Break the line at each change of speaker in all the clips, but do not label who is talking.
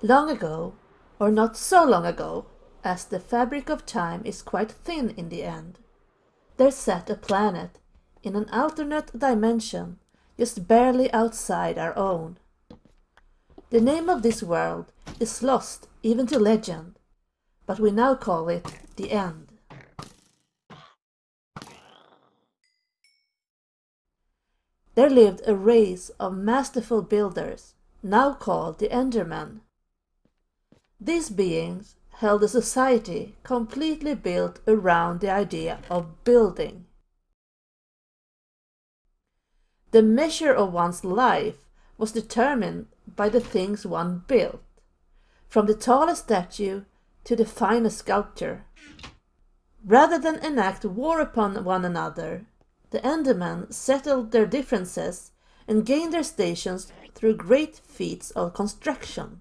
Long ago, or not so long ago, as the fabric of time is quite thin in the end, there sat a planet in an alternate dimension just barely outside our own. The name of this world is lost even to legend, but we now call it the End. There lived a race of masterful builders, now called the Endermen. These beings held a society completely built around the idea of building. The measure of one's life was determined by the things one built, from the tallest statue to the finest sculpture. Rather than enact war upon one another, the Endermen settled their differences and gained their stations through great feats of construction.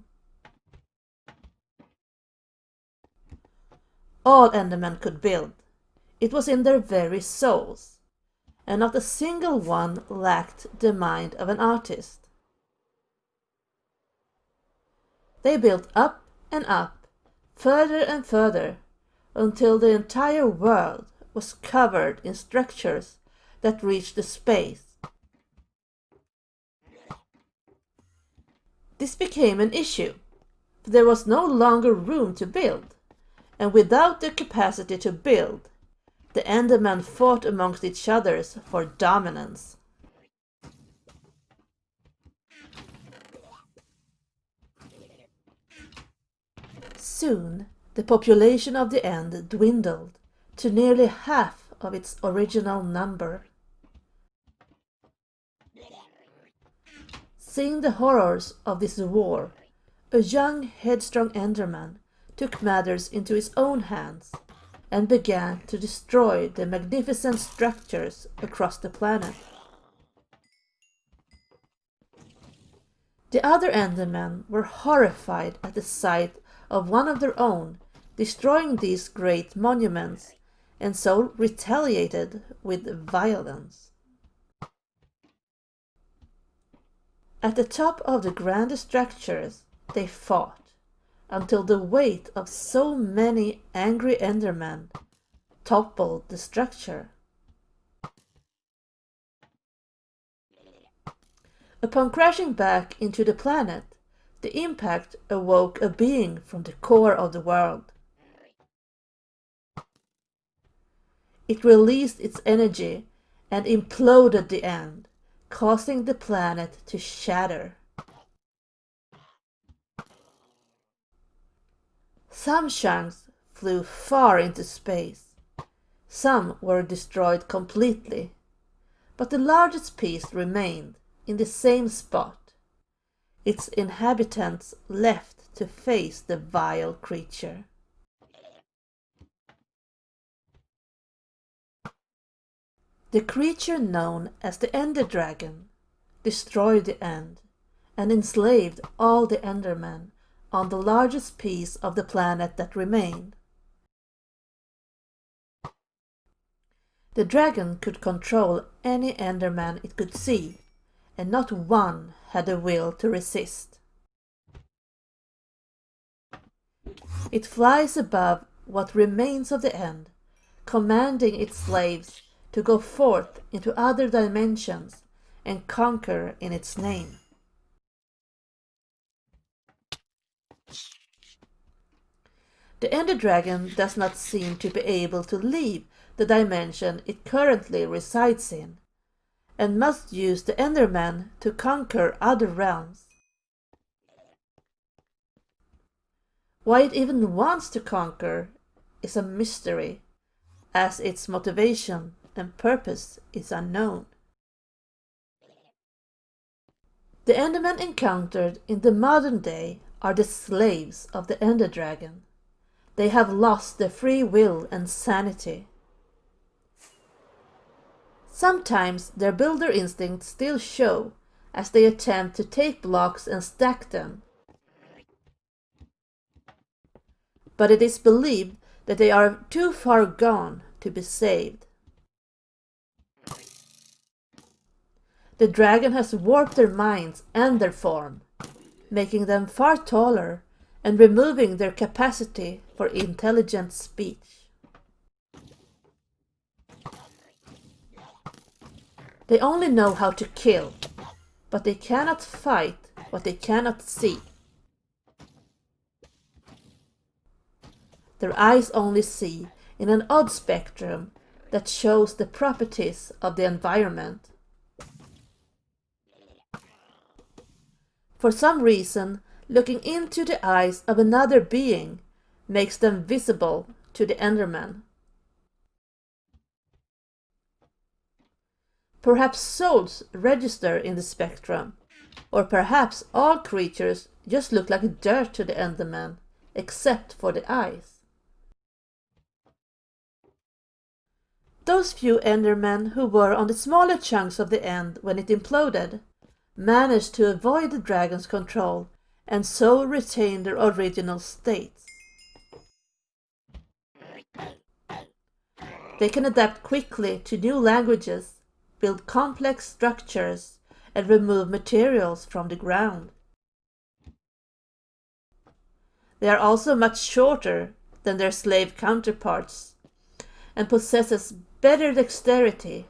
All Endermen could build. It was in their very souls, and not a single one lacked the mind of an artist. They built up and up, further and further, until the entire world was covered in structures that reached the space. This became an issue, for there was no longer room to build, and without the capacity to build, the Endermen fought amongst each other for dominance. Soon, the population of the End dwindled to nearly half of its original number. Seeing the horrors of this war, a young, headstrong Enderman took matters into his own hands and began to destroy the magnificent structures across the planet. The other Endermen were horrified at the sight of one of their own destroying these great monuments, and so retaliated with violence. At the top of the grand structures they fought, until the weight of so many angry Endermen toppled the structure. Upon crashing back into the planet, the impact awoke a being from the core of the world. It released its energy and imploded the End, causing the planet to shatter. Some chunks flew far into space. Some were destroyed completely, but the largest piece remained in the same spot, its inhabitants left to face the vile creature. The creature known as the Ender Dragon destroyed the End and enslaved all the Endermen on the largest piece of the planet that remained. The dragon could control any Enderman it could see, and not one had the will to resist. It flies above what remains of the End, commanding its slaves to go forth into other dimensions and conquer in its name. The Ender Dragon does not seem to be able to leave the dimension it currently resides in, and must use the Enderman to conquer other realms. Why it even wants to conquer is a mystery, as its motivation and purpose is unknown. The Endermen encountered in the modern day are the slaves of the Ender Dragon. They have lost their free will and sanity. Sometimes their builder instincts still show as they attempt to take blocks and stack them. But it is believed that they are too far gone to be saved. The dragon has warped their minds and their form, making them far taller and removing their capacity for intelligent speech. They only know how to kill, but they cannot fight what they cannot see. Their eyes only see in an odd spectrum that shows the properties of the environment. For some reason, looking into the eyes of another being makes them visible to the Enderman. Perhaps souls register in the spectrum, or perhaps all creatures just look like dirt to the Enderman, except for the eyes. Those few Endermen who were on the smaller chunks of the end when it imploded managed to avoid the dragon's control and so retain their original states. They can adapt quickly to new languages, build complex structures, and remove materials from the ground. They are also much shorter than their slave counterparts and possesses better dexterity.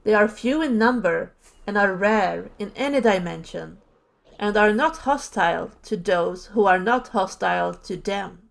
They are few in number and are rare in any dimension, and are not hostile to those who are not hostile to them.